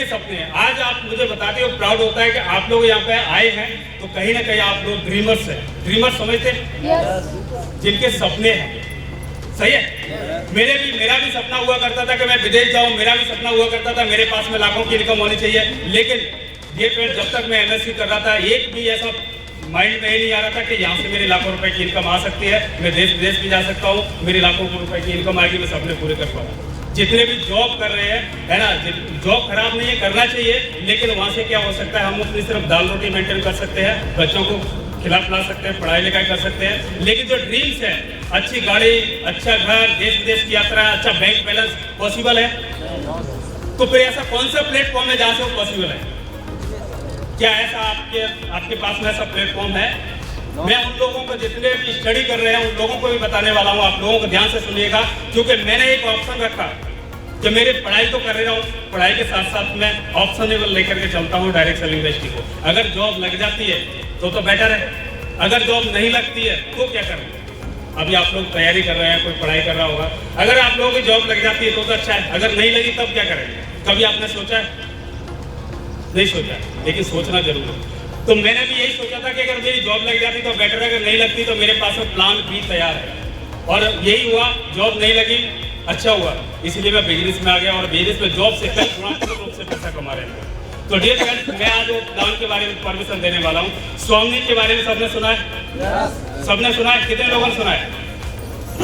के सपने हैं। आज आप मुझे बताते हो, प्राउड होता है कि आप लोग यहाँ पे आए हैं, तो कहीं ना कहीं आप लोग ड्रीमर्स हैं। ड्रीमर्स समझते हैं? जिनके सपने हैं, सही है। मेरा भी सपना हुआ करता था कि मैं विदेश जाऊं, मेरा भी सपना हुआ करता था मेरे पास में लाखों की इनकम होनी चाहिए। लेकिन ये फिर जब तक मैं एमएससी कर रहा था, एक भी ऐसा माइंड में ही नहीं आ रहा था कि यहाँ से मेरे लाखों रुपए की इनकम आ सकती है, मैं देश विदेश भी जा सकता हूँ, मेरी लाखों रुपए की इनकम आएगी, मैं सपने पूरे कर पाऊंगा। जितने भी जॉब कर रहे हैं, है ना, जॉब खराब नहीं है, करना चाहिए, लेकिन वहाँ से क्या हो सकता है, हम अपनी सिर्फ दाल रोटी मेंटेन कर सकते हैं, बच्चों को खिला पिला सकते हैं, पढ़ाई लिखाई कर सकते हैं, लेकिन जो ड्रीम्स है, अच्छी गाड़ी, अच्छा घर, देश विदेश की यात्रा, अच्छा बैंक बैलेंस, पॉसिबल है? तो फिर ऐसा कौन सा प्लेटफॉर्म है जहाँ से वो पॉसिबल है? क्या ऐसा आपके पास में ऐसा प्लेटफॉर्म है? मैं उन लोगों को, जितने भी स्टडी कर रहे हैं, उन लोगों को भी बताने वाला हूँ। आप लोगों को ध्यान से सुनिएगा, क्योंकि मैंने एक ऑप्शन रखा कि मेरी पढ़ाई तो कर रहा हूँ, पढ़ाई के साथ साथ मैं ऑप्शनेबल लेकर के चलता हूँ डायरेक्ट सेलिंग इंडस्ट्री को। अगर जॉब लग जाती है तो बेटर है, अगर जॉब नहीं लगती है तो क्या करें? अभी आप लोग तैयारी कर रहे हैं, कोई पढ़ाई कर रहा होगा, अगर आप लोगों की जॉब लग जाती है तो अच्छा है, अगर नहीं लगी तब क्या करेंगे? कभी आपने सोचा है? नहीं सोचा, लेकिन सोचना जरूर है। तो मैंने भी यही सोचा था कि अगर मेरी जॉब लग जाती तो बेटर है, अगर नहीं लगती तो मेरे पास में प्लान भी तैयार है। और यही हुआ, जॉब नहीं लगी, अच्छा हुआ, इसलिए मैं बिजनेस में आ गया और बिजनेस में जॉब से कई गुना रूप से पैसा कमा रहे हैं। तो डियर फ्रेंड्स, मैं आज प्लान के बारे में परमिशन देने वाला हूँ। स्वामी के बारे में सबने सुना है? सबने सुना है? कितने लोगों ने सुना है?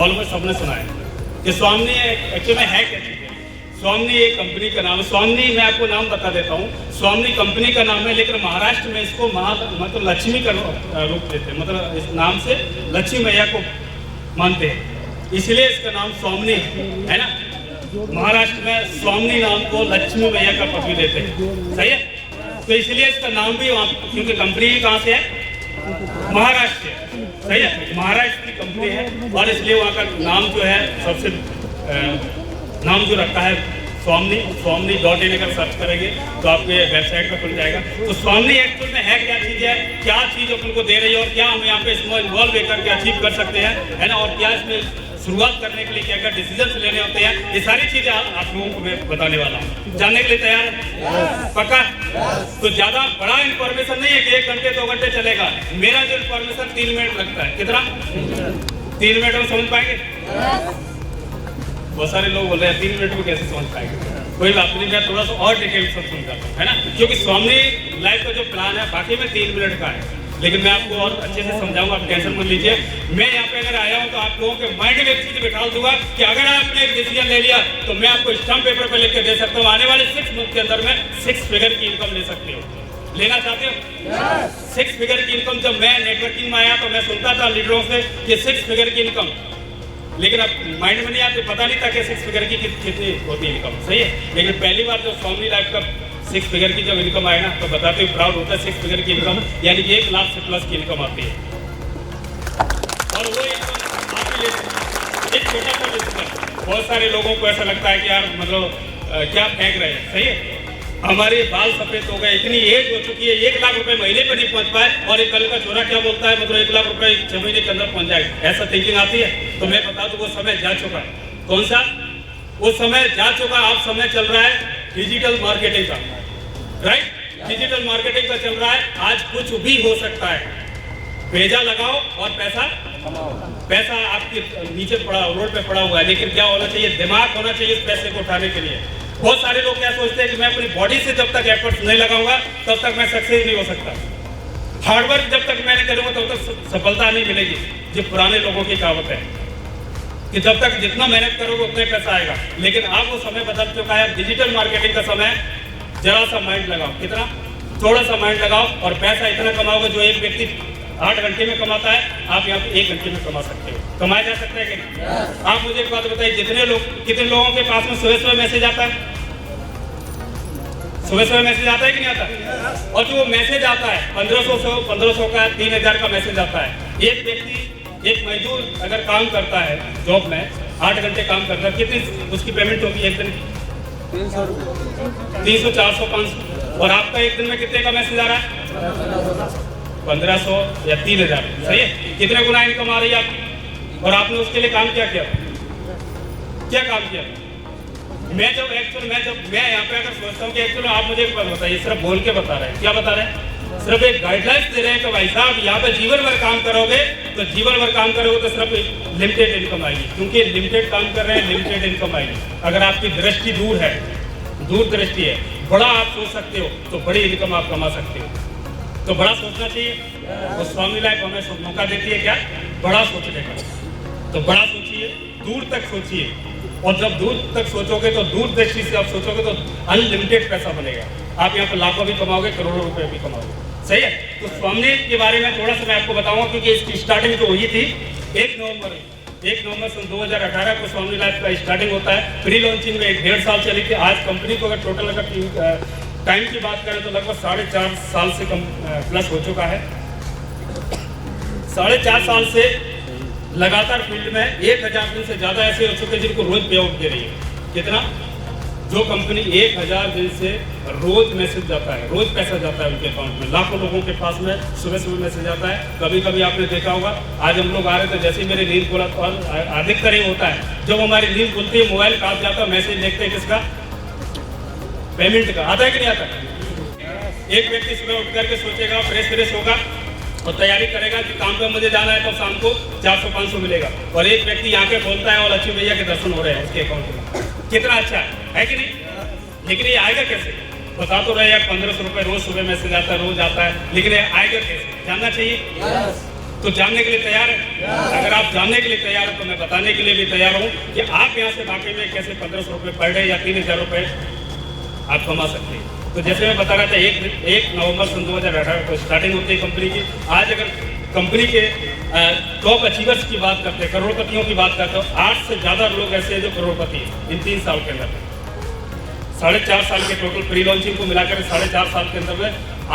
ऑलमोस्ट सबने सुना है कि स्वामी एक्चुअली है क्या चीज़ है। स्वामी एक कंपनी का नाम है। स्वामी, मैं आपको नाम बता देता हूँ, स्वामी कंपनी का नाम है, लेकिन महाराष्ट्र में इसको मतलब लक्ष्मी का रूप देते हैं, मतलब इस नाम से लक्ष्मी मैया को मानते हैं, इसलिए इसका नाम स्वामी है ना। महाराष्ट्र में स्वामी नाम को लक्ष्मी मैया का पदवी देते हैं, सही है। तो इसलिए इसका नाम भी वहाँ, क्योंकि कंपनी कहाँ से है? महाराष्ट्र से, सही है, महाराष्ट्र की कंपनी है और इसलिए वहाँ का नाम जो है सबसे नाम जो रखा है स्वामी.in अगर सर्च करेंगे तो आपके वेबसाइट पर खुल जाएगा। तो स्वामी एक्चुअल में है क्या चीज़ है, क्या चीज़ अपन को दे रही है और क्या हम यहाँ पे इसमें इन्वॉल्व लेकर के अचीव कर सकते हैं, है ना, और क्या इसमें शुरुआत करने के लिए क्या क्या डिसीजंस लेने होते हैं, ये सारी चीज़ें आप लोगों को मैं बताने वाला हूँ। जानने के लिए तैयार है? पक्का? तो ज़्यादा बड़ा इन्फॉर्मेशन नहीं है कि 1 घंटे 2 घंटे चलेगा। मेरा जो इन्फॉर्मेशन 3 मिनट लगता है। कितना? 3 मिनट में समझ पाएंगे? बहुत सारे लोग बोल रहे हैं 3 मिनट में कैसे समझ पाएंगे। कोई बात नहीं, मैं थोड़ा सा और डिटेल से समझाता हूँ, है ना, क्योंकि स्वामी लाइफ का जो प्लान है बाकी में 3 मिनट का है, लेकिन मैं आपको और अच्छे से समझाऊंगा, आप टेंशन मत लीजिए। मैं यहाँ पे अगर आया हूँ तो आप लोगों के माइंड में एक चीज बिठा दूंगा कि अगर आपने एक डिसीजन ले लिया तो मैं आपको स्टाम्प पेपर पर लिख के दे सकता हूँ, आने वाले 6 मंथ के अंदर में 6 फिगर की इनकम ले सकते हो। लेना चाहते हो? 6 फिगर की इनकम। जब मैं नेटवर्किंग में आया तो मैं सुनता था लीडरों से कि 6 फिगर की इनकम, लेकिन अब माइंड में नहीं आते, पता नहीं था कि 6 फिगर की कितनी होती है इनकम, सही है। लेकिन पहली बार जो स्वामी लाइफ का 6 फिगर की जब इनकम आए ना तो बताते हुए प्राउड होता है। 6 फिगर की इनकम यानी कि 1 लाख से प्लस की इनकम आती है, और वो इनकम आपके लिए एक छोटा सा डिसीजन। बहुत सारे लोगों को ऐसा लगता है कि यार मतलब क्या फेंक रहे हैं, सही है, हमारे बाल सफेद हो गए, इतनी एज हो चुकी है, 1 लाख रुपए महीने पर नहीं पहुंच पाए, और एक कल का छोरा क्या बोलता है, मतलब 1 लाख रुपए 6 महीने के अंदर पहुंच जाएगा, ऐसा थिंकिंग आती है। तो मैं बता दूं वो समय जा चुका है। कौन सा? वो समय जा चुका। आप समय चल रहा है डिजिटल मार्केटिंग का, राइट, डिजिटल मार्केटिंग का चल रहा है। आज कुछ भी हो सकता है, भेजा लगाओ और पैसा आपके नीचे पड़ा, रोड पे पड़ा हुआ है, लेकिन क्या होना चाहिए? दिमाग होना चाहिए इस पैसे को उठाने के लिए। बहुत सारे लोग क्या सोचते हैं कि मैं अपनी बॉडी से जब तक एफर्ट्स नहीं लगाऊंगा तब तक मैं सक्सेस नहीं हो सकता, हार्डवर्क जब तक मैं नहीं करूंगा तब तक सफलता नहीं मिलेगी। ये पुराने लोगों की कहावत है कि जब तक जितना मेहनत करोगे उतना पैसा आएगा, लेकिन अब वो समय बदल चुका है। डिजिटल मार्केटिंग का समय, जरा सा माइंड लगाओ, कितना, थोड़ा सा माइंड लगाओ और पैसा इतना कमाओगे जो एक व्यक्ति 8 घंटे में कमाता है, आप यहाँ पे 1 घंटे में कमा सकते हो। कमाया जा सकता है कि नहीं? आप मुझे एक बात बताइए, कितने लोगों के पास में सुबह मैसेज आता है? सुबह मैसेज आता है कि नहीं आता? और जो मैसेज आता है 1500 का 3000 का मैसेज आता है। एक व्यक्ति, एक मजदूर अगर काम करता है जॉब में, 8 घंटे काम करता है, कितनी उसकी पेमेंट होगी एक दिन? 300, 400, 500। और आपका एक दिन में कितने का मैसेज आ रहा है? 1500 या 3000, सही है। कितने गुना इनकम आ रही है आपकी? और आपने उसके लिए काम क्या किया? क्या काम किया? मैं यहाँ पे अगर सोचता हूँ कि एक्चुअली आप मुझे एक बात बताइए, सिर्फ बोल के बता रहे हैं, क्या बता रहे हैं? सिर्फ एक गाइडलाइंस दे रहे हैं कि भाई साहब यहाँ पे जीवन भर काम करोगे तो सिर्फ लिमिटेड इनकम आएगी, क्योंकि लिमिटेड काम कर रहे हैं, लिमिटेड इनकम आएगी। अगर आपकी दृष्टि दूर है, दूर दृष्टि है, बड़ा आप सोच सकते हो तो बड़ी इनकम आप कमा सकते हो। तो बड़ा सोचना चाहिए, तो स्वामी लाइफ हमें मौका देती है क्या? बड़ा सोचने का। तो बड़ा सोचिए, दूर तक सोचिए, और जब दूर तक सोचोगे तो दूर दृष्टि से आप सोचोगे तो अनलिमिटेड पैसा बनेगा। आप यहाँ पर लाखों भी कमाओगे, करोड़ों रुपए भी कमाओगे। सही है। तो स्वामी के बारे में थोड़ा सा मैं आपको बताऊंगा, क्योंकि इसकी स्टार्टिंग जो हुई थी 1 नवंबर सन 2018 को स्वामी लाइफ का स्टार्टिंग होता है। प्री लॉन्चिंग में 1.5 साल चली थी। आज कंपनी को अगर टोटल अगर टाइम की बात करें तो लगभग 4.5 साल से कम प्लस हो चुका है। 4.5 साल से लगातार फील्ड में 1000 दिन से ज्यादा ऐसे हो चुके जिनको रोज पे आउट दे रही है। कितना? जो कंपनी 1000 दिन से रोज मैसेज जाता है, रोज पैसा जाता है उनके अकाउंट में। लाखों लोगों के पास में सुबह मैसेज आता है। कभी कभी आपने देखा होगा, आज हम लोग आ रहे थे, जैसे ही मेरी नींद खुला, और अधिकतर ये होता है जब हमारी नींद खुलती है मोबाइल काट जाता है, मैसेज देखते हैं किसका? पेमेंट का। आता है कि नहीं आता? एक व्यक्ति सुबह उठ करके सोचेगा, फ्रेश होगा और तैयारी करेगा कि काम पे मुझे जाना है, तो शाम को 400-500 मिलेगा। और एक व्यक्ति यहाँ के खोलता है और लक्ष्मी भैया के दर्शन हो रहे हैं उसके अकाउंट में। कितना अच्छा है कि नहीं? लेकिन ये आएगा कैसे? बता तो रहे यार, 1500 रुपए रोज सुबह मैसेज आता है, रोज आता है, लेकिन ये आएगा कैसे? जानना चाहिए। तो जानने के लिए तैयार है? अगर आप जानने के लिए तैयार है तो मैं बताने के लिए भी तैयार हूँ कि आप यहाँ से वाकई में कैसे 1500 रुपए पर डे या 3000 रुपए आप कमा सकते हैं। तो जैसे मैं बता रहा था, 1 नवंबर सन 2018 को स्टार्टिंग होती है कंपनी की। आज अगर कंपनी के टॉप अचीवर्स की बात करते हैं, करोड़पतियों की बात करते हो, 8 से ज़्यादा लोग ऐसे हैं जो करोड़पति हैं इन 3 साल के अंदर। 4.5 साल के टोटल प्री लॉन्चिंग को मिलाकर 4.5 साल के अंदर में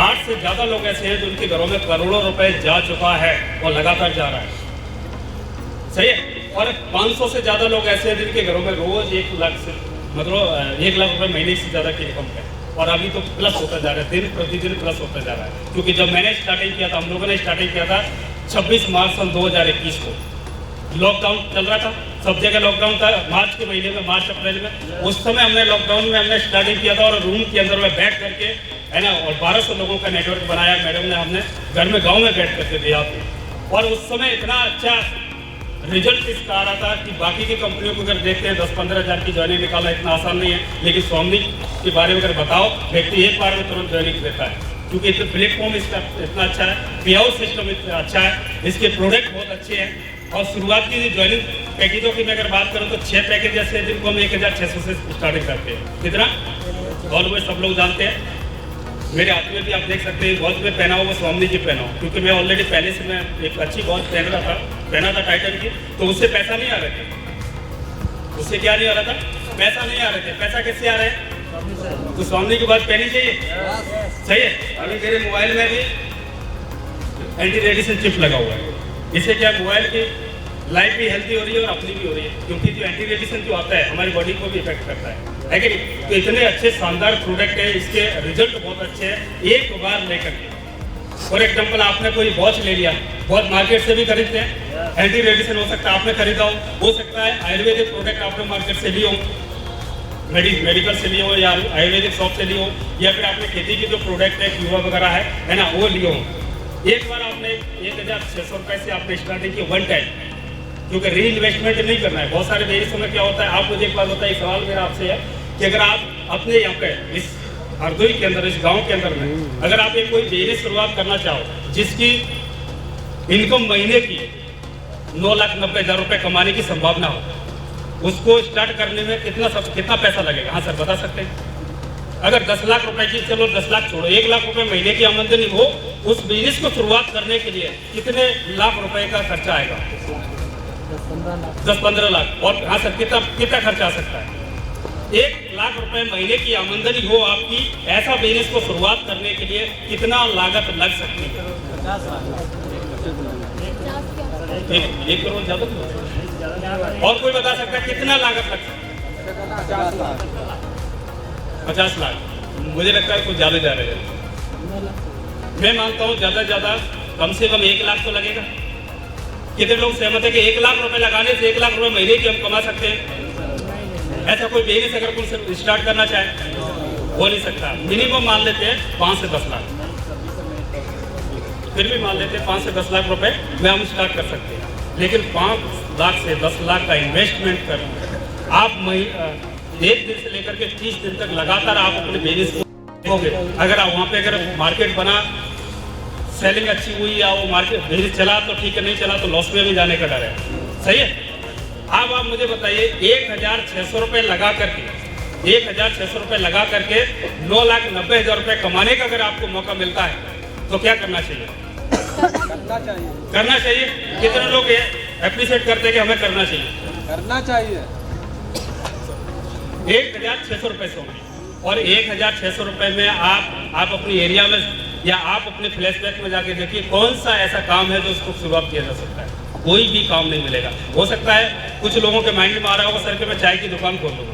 8 से ज़्यादा लोग ऐसे हैं जिनके घरों में करोड़ों रुपए जा चुका है और लगातार जा रहा है। सही है। और 500 से ज़्यादा लोग ऐसे हैं जिनके घरों में रोज 1 लाख से मतलब 1 लाख रुपए महीने से ज़्यादा की इनकम है। और अभी तो प्लस होता जा रहा है, दिन प्रतिदिन प्लस होता जा रहा है। क्योंकि जब मैंने स्टार्टिंग किया था, हम लोगों ने स्टार्टिंग किया था 26 मार्च सन 2021 को। लॉकडाउन चल रहा था, सब जगह लॉकडाउन था, मार्च के महीने में, मार्च अप्रैल में। उस समय हमने लॉकडाउन में हमने स्टार्टिंग किया था और रूम के अंदर में बैठ करके, है ना, और 1200 लोगों का नेटवर्क बनाया मैडम ने, हमने घर में गाँव में बैठ करके दिया। और उस समय इतना अच्छा रिजल्ट इसका आ रहा था कि बाकी की कंपनियों को अगर देखते हैं 10-15 हज़ार की ज्वाइनिंग निकालना इतना आसान नहीं है। लेकिन स्वामी के बारे में अगर बताओ, व्यक्ति एक बार में तुरंत ज्वाइनिंग देता है, क्योंकि इसका प्लेटफॉर्म इसका इतना अच्छा है, पे आउट सिस्टम इतना अच्छा है, इसके प्रोडक्ट बहुत अच्छे हैं। और शुरुआत की ज्वाइनिंग पैकेजों की मैं अगर बात करूँ तो 6 पैकेज ऐसे हैं जिनको हम 1600 से स्टार्टिंग करते हैं। कितना? और वो सब लोग जानते हैं। मेरे हाथ में भी आप देख सकते हैं वॉच में पहना हुआ, वो स्वामी जी पहना हुआ, क्योंकि मैं ऑलरेडी पहले से मैं एक अच्छी वॉच पहना था टाइटन की, तो उससे पैसा नहीं आ रहे थे। उससे क्या नहीं आ रहा था? पैसा नहीं आ रहे थे। पैसा कैसे आ रहे हैं? तो स्वामी की वॉच पहनी चाहिए। सही है। अभी मेरे मोबाइल में भी एंटी रेडिएशन चिप लगा हुआ है। इससे क्या मोबाइल की लाइफ भी हेल्थी हो रही है और अपनी भी हो रही है, क्योंकि जो एंटी रेडिएशन जो आता है हमारी बॉडी को भी इफेक्ट करता है कि नहीं? तो इतने अच्छे शानदार प्रोडक्ट है, इसके रिजल्ट बहुत अच्छे हैं। एक बार लेकर के, फॉर एग्जाम्पल आपने कोई वॉच ले लिया, वॉच मार्केट से भी खरीदते हैं, एंटी रेडिएशन हो सकता है आपने खरीदा हो सकता है आयुर्वेदिक प्रोडक्ट आपने मार्केट से लिए हो, मेडिकल से लिए हो या आयुर्वेदिक शॉप से लिए हो, या फिर आपने खेती की जो प्रोडक्ट है क्यूआ वगैरह है ना, वो लिए हो। एक बार आपने 1600 रुपये से आपने स्टार्टिंग की वन टाइम, क्योंकि री इन्वेस्टमेंट नहीं करना है। बहुत सारे बिजनेस में क्या होता है, आप मुझे एक बात बताइए, सवाल मेरा आपसे है कि अगर आप अपने यहाँ पे इस हरदोई के अंदर, इस गांव के अंदर में अगर आप एक कोई बिजनेस शुरुआत करना चाहो जिसकी इनकम महीने की 9,90,000 रुपये कमाने की संभावना हो, उसको स्टार्ट करने में कितना पैसा लगेगा? हाँ सर, बता सकते हैं? अगर 10 लाख रुपए की, चलो 10 लाख छोड़ो, 1 लाख रुपए महीने की आमदनी हो, उस बिजनेस को शुरुआत करने के लिए कितने लाख रुपए का खर्चा आएगा? 10-15 लाख। और हाँ सर, कितना खर्चा आ सकता है? 1 लाख रुपए महीने की आमदनी हो आपकी, ऐसा बिजनेस को शुरुआत करने के लिए कितना लागत लग सकती है? 1 करोड़ ज्यादा। और कोई बता सकता है कितना लागत लग सकता है? 50 लाख। मुझे लगता है कुछ ज्यादा जा रहे हैं। मैं मानता हूँ ज्यादा से ज्यादा कम से कम 1 लाख तो लगेगा। कितने लोग सहमत है कि 1 लाख रुपए लगाने से 1 लाख रुपए महीने की हम कमा सकते हैं? ऐसा कोई बिजनेस अगर कोई स्टार्ट करना चाहे हो नहीं सकता। मिनिमम मान लेते हैं 5 से 10 लाख, फिर भी मान लेते हैं 5 से 10 लाख रुपए में हम स्टार्ट कर सकते हैं। लेकिन 5 लाख से 10 लाख का इन्वेस्टमेंट कर आप एक दिन से लेकर के 30 दिन तक लगातार आप अपने बिजनेस को होगे। अगर आप वहाँ पे अगर मार्केट बना, सेलिंग अच्छी हुई या वो मार्केट बिजनेस चला तो ठीक है, नहीं चला तो लॉस में भी जाने का डर है। सही है। अब आप मुझे बताइए 1,600 रुपये लगा करके 1,600 रुपये लगा करके 9,90,000 रुपये कमाने का अगर आपको मौका मिलता है तो क्या करना चाहिए? करना चाहिए। कितने लोग ये एप्रिशिएट करते हैं कि हमें करना चाहिए? 1,600 रुपये से और 1,600 रुपये में आप अपनी एरिया में या आप अपने फ्लैशबैक में जाके देखिए कौन सा ऐसा काम है जो उसको शुरुआत किया जा सकता है। कोई भी काम नहीं मिलेगा। हो सकता है कुछ लोगों के माइंड में आ रहा होगा सर कि मैं चाय की दुकान खोल दूंगा,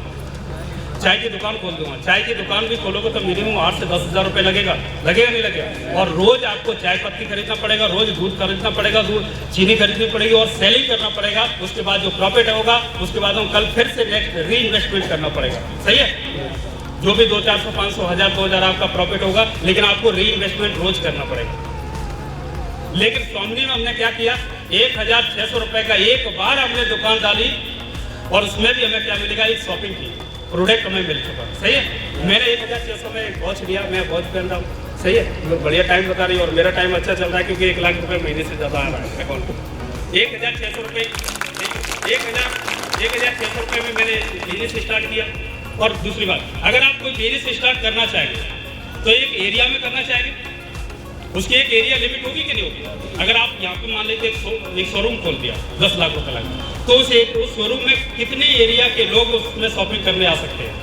चाय की दुकान खोल दूंगा। चाय की दुकान भी खोलोगे तो मिनिमम 8 से 10,000 रुपये लगेगा नहीं लगेगा? और रोज आपको चाय पत्ती खरीदना पड़ेगा, रोज दूध खरीदना पड़ेगा, दूध चीनी खरीदनी पड़ेगी और सेलिंग करना पड़ेगा। उसके बाद जो प्रॉफिट होगा उसके बाद हम कल फिर से नेक्स्ट री इन्वेस्टमेंट करना पड़ेगा। सही है। जो भी 200, 400, 500, 1000, 2000 आपका प्रॉफिट होगा, लेकिन आपको री इन्वेस्टमेंट रोज करना पड़ेगा। लेकिन स्वामी में हमने क्या किया, 1,600 रुपये का एक बार हमने दुकान डाली और उसमें भी हमें क्या मिलेगा, एक शॉपिंग की प्रोडक्ट हमें मिल चुका। सही है। मैंने 1,600 में एक वॉच लिया, मैं वॉच पहन रहा हूँ। सही है। बढ़िया टाइम बता रही है और मेरा टाइम अच्छा चल रहा है क्योंकि 1 लाख रुपये महीने से ज़्यादा आ रहा है अकाउंट में। 1,600 रुपये 1,600 रुपये में मैंने बिजनेस स्टार्ट किया। और दूसरी बात, अगर आप कोई बिजनेस स्टार्ट करना चाहेंगे तो एक एरिया में करना चाहेंगे, उसकी एक एरिया लिमिट होगी कि नहीं होगी? अगर आप यहाँ पे मान लीजिए एक शोरूम खोल दिया 10 लाख रुपये लगा, तो उस शोरूम में कितने एरिया के लोग उसमें शॉपिंग करने आ सकते हैं?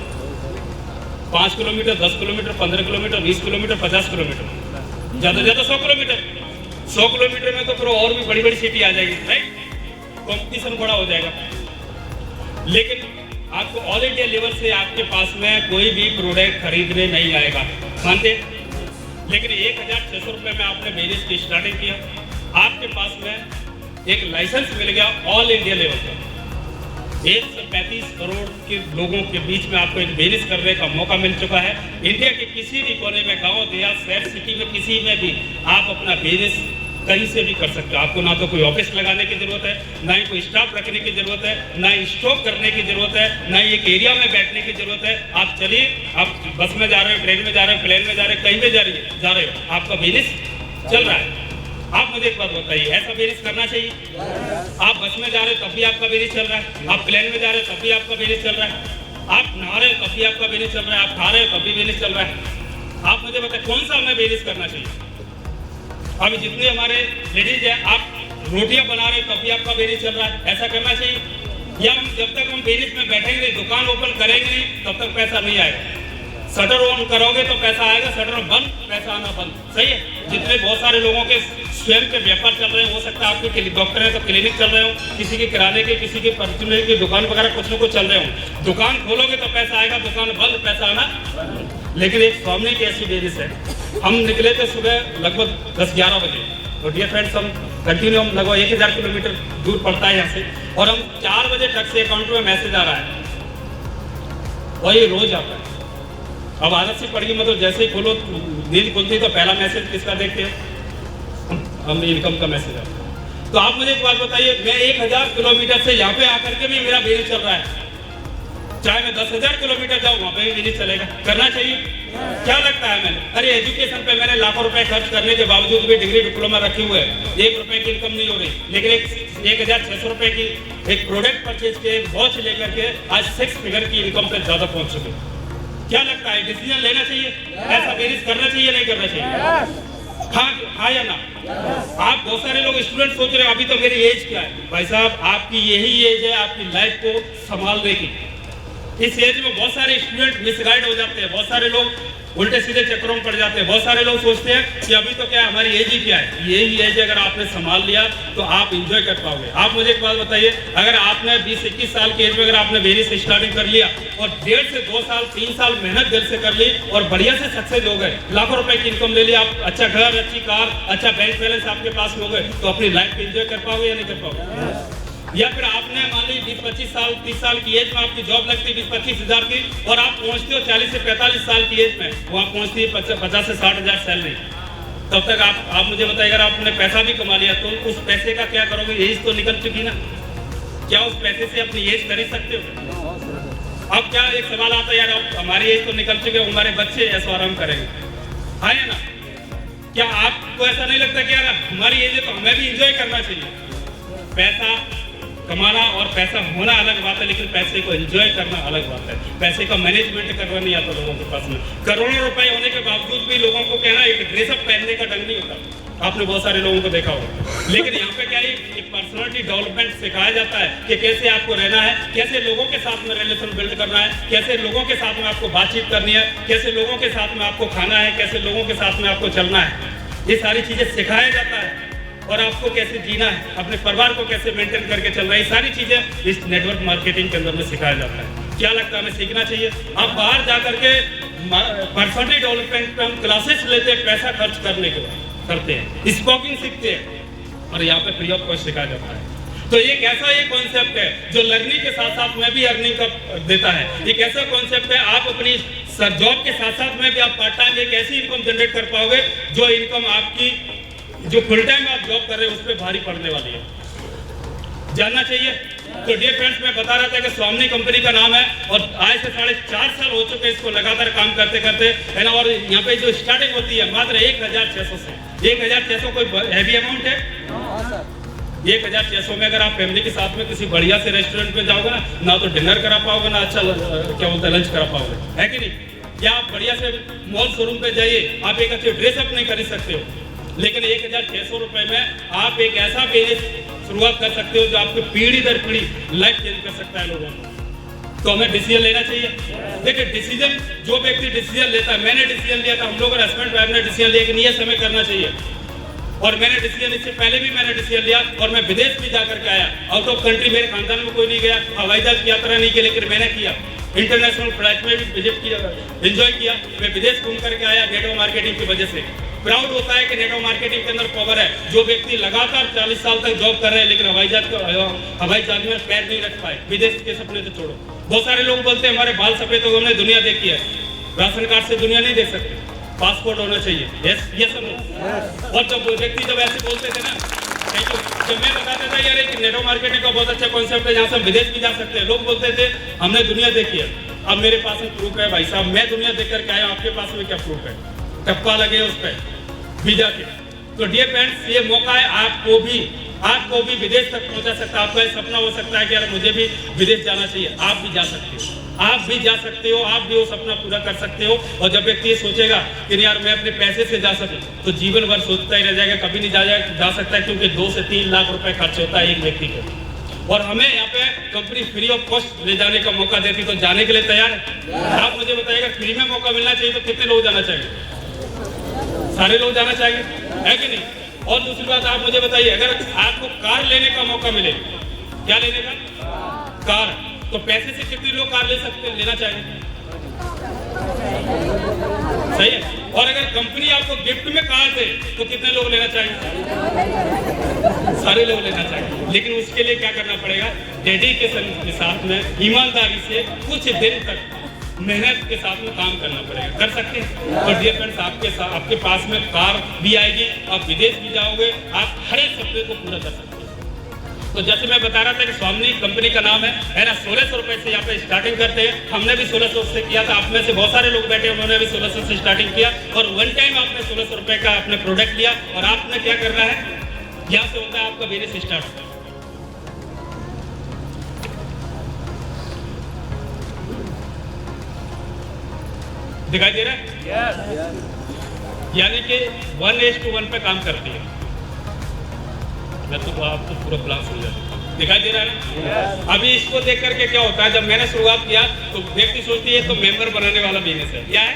5 kilometre, 10 kilometre, 15 kilometre, 20 kilometre, 50 kilometre, ज़्यादा से ज़्यादा 100 किलोमीटर। 100 किलोमीटर में तो फिर और भी बड़ी बड़ी सिटी आ जाएगी, राइट? कॉम्पिटिशन बड़ा हो जाएगा। लेकिन आपको ऑल इंडिया लेवल से आपके पास में कोई भी प्रोडक्ट खरीदने नहीं आएगा, मानते? लेकिन 1,600 रुपये में आपने बिजनेस की स्टार्टिंग किया, आपके पास में एक लाइसेंस मिल गया ऑल इंडिया लेवल पर। 135 करोड़ के लोगों के बीच में आपको एक बिजनेस करने का मौका मिल चुका है। इंडिया के किसी भी कोने में, गांव, देहात, शहर, सिटी में, किसी में भी आप अपना बिजनेस कहीं से भी कर सकते हो। आपको ना तो कोई ऑफिस लगाने की जरूरत है, ना ही कोई स्टाफ रखने की जरूरत है, ना ही स्टॉक करने की जरूरत है, ना ही एक एरिया में बैठने की जरूरत है। आप चलिए, आप बस में जा रहे हो, ट्रेन में जा रहे हो, प्लेन में जा रहे हो, कहीं भी जा रहे हो, आपका बिजनेस चल रहा है। आप मुझे एक बात बताइए, ऐसा बिजनेस करना चाहिए? आप बस में जा रहे हो तब भी आपका बिजनेस चल रहा है, आप प्लेन में जा रहे हो तब भी आपका बिजनेस चल रहा है, आप नहा रहे हो तब भी आपका बिजनेस चल रहा है, आप खा रहे हो तब भी बिजनेस चल रहा है। आप मुझे बताइए कौन सा हमें बिजनेस करना चाहिए? अभी जितने हमारे लेडीज है, आप रोटियां बना रहे हो तब भी आपका बिजनेस चल रहा है, ऐसा करना चाहिए? या हम जब तक हम बिजनेस में बैठेंगे नहीं, दुकान ओपन करेंगे नहीं, तब तक पैसा नहीं आएगा। शटर ऑन करोगे तो पैसा आएगा, शटर बंद पैसा आना बंद। सही है। जितने बहुत सारे लोगों के स्वयं के व्यापार चल रहे हैं, हो सकता है आपके डॉक्टर है तो क्लिनिक चल रहे हो, किसी के किराने के, किसी के परचून की दुकान वगैरह कुछ ना कुछ चल रहे हो। दुकान खोलोगे तो पैसा आएगा, दुकान बंद पैसा आना। लेकिन एक स्वामी की ऐसी बिजनेस है, हम निकले थे सुबह लगभग 10-11 बजे, तो डियर फ्रेंड्स हम कंटिन्यू, हम लगभग 1,000 किलोमीटर दूर पड़ता है यहाँ से, और हम 4 बजे तक से अकाउंट में मैसेज आ रहा है और ये रोज आता है। अब आदत से पड़ी, मतलब जैसे ही खोलो नींद खुलती तो पहला मैसेज किसका देखते हो? हम इनकम का मैसेज आता है। तो आप मुझे एक बात बताइए, मैं 1,000 किलोमीटर से यहाँ पे आकर के भी मेरा बिजनेस चल रहा है, चाहे मैं 10,000 किलोमीटर जाऊँ वहाँ पे भी बिजनेस चलेगा। करना चाहिए? क्या लगता है मैंने? अरे एजुकेशन पे मैंने लाखों रुपए खर्च करने के बावजूद भी डिग्री डिप्लोमा रखे हुए है, 1 रुपए की इनकम नहीं हो रही, लेकिन 1,600 रुपए की एक प्रोडक्ट परचेज के, एक वॉच लेकर के आज 6 फिगर की इनकम पे ज्यादा पहुंच चुके। क्या लगता है, डिसीजन लेना चाहिए? ऐसा बिजनेस करना चाहिए, नहीं करना चाहिए? हाँ या ना? आप बहुत सारे लोग स्टूडेंट सोच रहे हैं अभी तो मेरी एज क्या है। भाई साहब, आपकी यही एज है आपकी लाइफ को संभालने की। इस एज में बहुत सारे स्टूडेंट मिसगाइड हो जाते हैं, बहुत सारे लोग उल्टे सीधे चक्करों में पड़ जाते हैं। बहुत सारे लोग सोचते हैं कि अभी तो क्या हमारी एज ही क्या है, यही एज अगर आपने संभाल लिया तो आप इंजॉय कर पाओगे। आप मुझे एक बात बताइए, अगर आपने 20-21 साल की एज में अगर आपने बिजनेस स्टार्टिंग कर लिया और 1.5 से 2 साल 3 साल मेहनत दिल से कर ली और बढ़िया से सक्सेस हो गए, लाखों रुपए की इनकम ले ली, आप अच्छा घर, अच्छी कार, अच्छा बैंक बैलेंस आपके पास हो गए, तो अपनी लाइफ को एंजॉय कर पाओगे या नहीं कर पाओगे? या फिर आपने मान लीजिए 20-25 साल 30 साल की एज में आपकी जॉब लगती है 20-25 हज़ार की, और आप पहुंचते हो 40 से 45 साल की एज में, वहाँ पहुंचती है 50 से 60 हज़ार सैलरी। तब तक आप मुझे बताइए, अगर आपने पैसा भी कमा लिया तो उस पैसे का क्या करोगे? एज तो निकल चुकी ना, क्या उस पैसे से अपनी एज खरीद सकते हो? अब क्या एक सवाल आता है, यार अब हमारी एज तो निकल चुके, हमारे बच्चे ऐसा आराम करेंगे, है ना? क्या आपको ऐसा नहीं लगता कि यार हमारी एज है तो हमें भी एंजॉय करना चाहिए? पैसा कमाना और पैसा होना अलग बात है, लेकिन पैसे को एंजॉय करना अलग बात है। पैसे का मैनेजमेंट करना नहीं आता लोगों के पास में। करोड़ों रुपए होने के बावजूद भी लोगों को कहना एक ड्रेसअप पहनने का ढंग नहीं होता। आपने बहुत सारे लोगों को देखा होगा, लेकिन यहाँ पे क्या है, एक पर्सनालिटी डेवलपमेंट सिखाया जाता है कि कैसे आपको रहना है, कैसे लोगों के साथ में रिलेशन बिल्ड करना है, कैसे लोगों के साथ में आपको बातचीत करनी है, कैसे लोगों के साथ में आपको खाना है, कैसे लोगों के साथ में आपको चलना है। ये सारी चीजें सिखाया जाता है, और आपको कैसे जीना है, अपने परिवार को कैसे मेंटेन करके चलना है, ये सारी चीजें इस नेटवर्क मार्केटिंग के अंदर में सिखाया जाता है। क्या लगता है हमें सीखना चाहिए? आप बाहर जा करके पर्सनालिटी डेवलपमेंट पे हम क्लासेस लेते हैं, पैसा खर्च करने के बाद करते हैं, स्पोकिंग सीखते हैं, और यहाँ पे फ्री ऑफ कॉस्ट सिखाया जाता है। तो एक ऐसा ये कॉन्सेप्ट है जो लर्निंग के साथ साथ में भी अर्निंग का देता है। एक ऐसा कॉन्सेप्ट है, आप अपनी जॉब के साथ साथ में भी आप पार्ट टाइम एक ऐसी इनकम जनरेट कर पाओगे जो इनकम आपकी जो फुल टाइम आप जॉब कर रहे हो उस पर भारी पड़ने वाली है। जानना चाहिए। तो डियर फ्रेंड्स, मैं बता रहा था कि स्वामी कंपनी का नाम है, और आज से 4.5 साल हो चुके इसको लगातार काम करते करते, है ना। और यहाँ पे जो स्टार्टिंग होती है मात्र 1,600 से। 1,600 कोई हैवी अमाउंट है? 1,600 में अगर आप फैमिली के साथ में किसी बढ़िया से रेस्टोरेंट में जाओगे ना तो डिनर करा पाओगे, ना अच्छा क्या बोलते हैं लंच करा पाओगे, है कि नहीं? या आप बढ़िया से मॉल शोरूम पे जाइए, आप एक अच्छे ड्रेसअप नहीं खरीद सकते हो, लेकिन 1,600 रुपए में आप एक ऐसा बिजनेस शुरुआत कर सकते हो जो आपको पीढ़ी दर पीढ़ी लाइफ चेंज कर सकता है लोगों को। तो हमें डिसीजन लेना चाहिए। देखिए, डिसीजन जो व्यक्ति डिसीजन लेता है, मैंने डिसीजन लिया था, हम लोग हस्बैंड वाइफ ने डिसीजन लिया कि नहीं, ये समय करना चाहिए। और मैंने डिसीजन, इससे पहले भी मैंने डिसीजन लिया, और मैं विदेश भी जाकर के आया। आउट ऑफ कंट्री मेरे खानदान में कोई नहीं गया, हवाई जहाज की यात्रा नहीं की, लेकिन मैंने किया। इंटरनेशनल फ्लाइट में भी विजिट किया, एंजॉय किया। मैं विदेश घूम करके आया नेटवर्क मार्केटिंग की वजह से। प्राउड होता है कि नेटवर्क मार्केटिंग के अंदर पावर है। जो व्यक्ति लगातार 40 साल तक जॉब कर रहे हैं, लेकिन हवाई जहाज में पैर नहीं रख पाए, विदेश के सपने तो छोड़ो। बहुत सारे लोग बोलते हैं हमारे बाल सफेद हो, हमने दुनिया देखी है। राशन कार्ड से दुनिया नहीं देख सकते, पासपोर्ट होना चाहिए। यस सब। और जब व्यक्ति जब ऐसे बोलते थे ना, जब मैं बताता था यार एक नेटवर्क मार्केटिंग का बहुत अच्छा कॉन्सेप्ट है, जहाँ से विदेश भी जा सकते हैं, लोग बोलते थे हमने दुनिया देखी है। अब मेरे पास में प्रूफ है भाई साहब, मैं दुनिया देख करके आया, आपके पास में क्या प्रूफ है? टप्पा लगे उस पर वीजा के। तो डियर फ्रेंड्स, ये मौका है आपको भी विदेश तक पहुंचा सकता है। आपका सपना हो सकता है कि यार मुझे भी विदेश जाना चाहिए, आप भी जा सकते हो, आप भी जा सकते हो, आप भी वो सपना पूरा कर सकते हो। और जब व्यक्ति ये सोचेगा कि यार मैं अपने पैसे से जा सकूं, तो जीवन भर सोचता ही रह जाएगा, कभी नहीं जा सकता है, क्योंकि 2 से 3 लाख रुपए खर्च होता है एक व्यक्ति को। और हमें यहाँ पे कंपनी फ्री ऑफ कॉस्ट ले जाने का मौका देती, तो जाने के लिए तैयार है? आप मुझे बताइएगा, फ्री में मौका मिलना चाहिए तो कितने लोग जाना चाहिए? सारे लोग जाना चाहिए, है कि नहीं? और दूसरी बात आप मुझे बताइए, अगर आपको कार लेने का मौका मिले, क्या लेने का? कार। तो पैसे से कितने लोग कार लेना चाहिए? सही है। और अगर कंपनी आपको गिफ्ट में कार दे तो कितने लोग लेना चाहिए? सारे लोग लेना चाहिए। लेकिन उसके लिए क्या करना पड़ेगा? डेडिकेशन के साथ में, ईमानदारी से कुछ दिन तक मेहनत के साथ में काम करना पड़ेगा। कर सकते हैं? और डियर फ्रेंड्स, आपके पास में कार भी आएगी, आप विदेश भी जाओगे, आप हर एक सपने को पूरा कर सकते हैं। तो जैसे मैं बता रहा था कि स्वामी कंपनी का नाम है ना। 1600 रुपए से यहाँ पे स्टार्टिंग करते हैं। हमने भी 1600 से किया था। आप में से बहुत सारे लोग बैठे, उन्होंने भी 1600 से स्टार्टिंग किया, और वन टाइम आपने 1600 रुपए का अपने प्रोडक्ट लिया, और आपने क्या करना है, यहाँ से होता है आपका बिजनेस स्टार्ट। दिखाई दे रहा है? yes. यानी कि 1:1 पे काम करती है। मैं तो आपको पूरा प्लान समझा, दिखाई दे रहा है? yes. अभी इसको देख करके क्या होता है, जब मैंने शुरुआत किया तो व्यक्ति सोचती है तो मेंबर बनाने वाला बिजनेस है। क्या है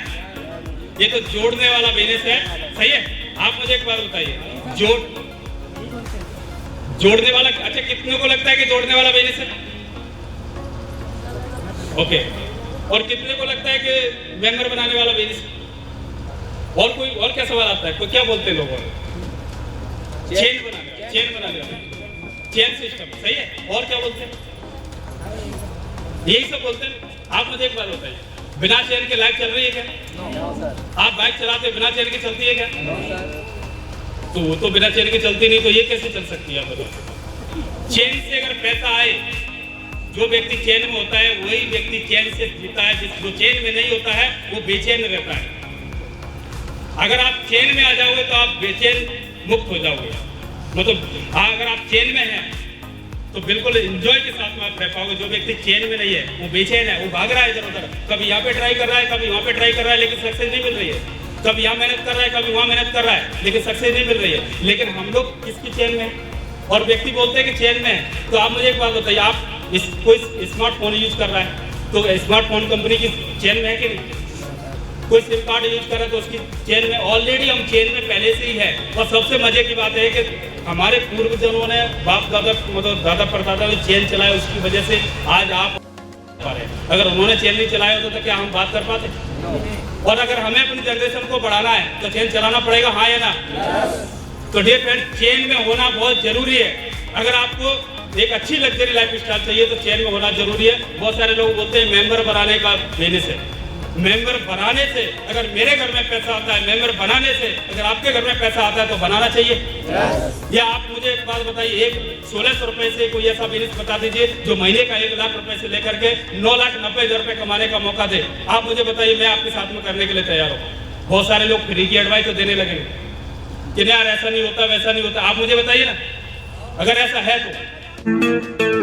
ये? तो जोड़ने वाला बिजनेस है। सही है। आप मुझे एक बात बताइए, जोड़ने वाला, अच्छा कितने को लगता है कि जोड़ने वाला बिजनेस है? ओके। और कितने को लगता है कि मेंबर बनाने वाला बिजनेस? और कोई और क्या सवाल आता है? कोई क्या बोलते हैं लोग? चेन बनाने वाला। चेन सिस्टम, सही है। और क्या बोलते हैं? यही सब बोलते हैं। आप मुझे एक बात बताइए, बिना चेन के लाइट चल रही है क्या? आप बाइक चलाते हो बिना चेन के चलती है क्या? तो वो तो बिना चेन के चलती नहीं, तो ये कैसे चल सकती है? आप बताओ। चेन से अगर पैसा आए, जो व्यक्ति चेन में होता है वही व्यक्ति चैन से जीता है, जो चेन में नहीं होता है वो बेचैन रहता है। अगर आप चेन में आ जाओगे तो आप बेचैन मुक्त हो जाओगे। मतलब अगर आप चेन में हैं तो बिल्कुल एंजॉय के साथ में आप रह पाओगे। जो व्यक्ति चेन में नहीं है वो बेचैन है, वो भाग रहा है इधर उधर, कभी यहाँ पे ट्राई कर रहा है, कभी वहाँ पे ट्राई कर रहा है, लेकिन सक्सेस नहीं मिल रही है। कभी यहाँ मेहनत कर रहा है, कभी वहाँ मेहनत कर रहा है, लेकिन सक्सेस नहीं मिल रही है। लेकिन हम लोग किसकी चेन में हैं? और व्यक्ति बोलते हैं कि चेन में है। तो आप मुझे एक बात बताइए, आप कोई स्मार्टफोन यूज कर रहा है तो स्मार्टफोन कंपनी की चेन में है कि नहीं? कोई सिम कार्ड यूज कर रहा है तो उसकी चेन में, ऑलरेडी हम चेन में पहले से ही है। और सबसे मजे की बात है कि हमारे पूर्वजों ने, बाप दादा मतलब दादा परदादा ने चेन चलाया, उसकी वजह से आज आप पा रहे हैं। अगर उन्होंने चेन नहीं चलाया होता तो क्या हम बात कर पाते? और अगर हमें अपनी जनरेशन को बढ़ाना है तो चेन चलाना पड़ेगा, हाँ या ना? तो डियर फ्रेंड, चेन में होना बहुत जरूरी है। अगर आपको एक अच्छी लग्जरी लाइफ स्टाइल चाहिए तो चेन में होना जरूरी है। बहुत सारे लोग बोलते हैं मेंबर बनाने का देने से, मेंबर बनाने से अगर मेरे घर में पैसा आता है, मेंबर बनाने से अगर आपके घर में पैसा आता है तो बनाना चाहिए। या आप मुझे एक बात बताइए, एक 1600 रुपए से कोई ऐसा बिजनेस बता दीजिए जो महीने का 1 लाख रुपए से लेकर के 9,90,000 रुपए कमाने का मौका दे। आप मुझे बताइए, मैं आपके साथ में करने के लिए तैयार हूँ। बहुत सारे लोग फ्री की एडवाइस तो देने लगेंगे कि यार ऐसा नहीं होता, वैसा नहीं होता। आप मुझे बताइए ना, अगर ऐसा है तो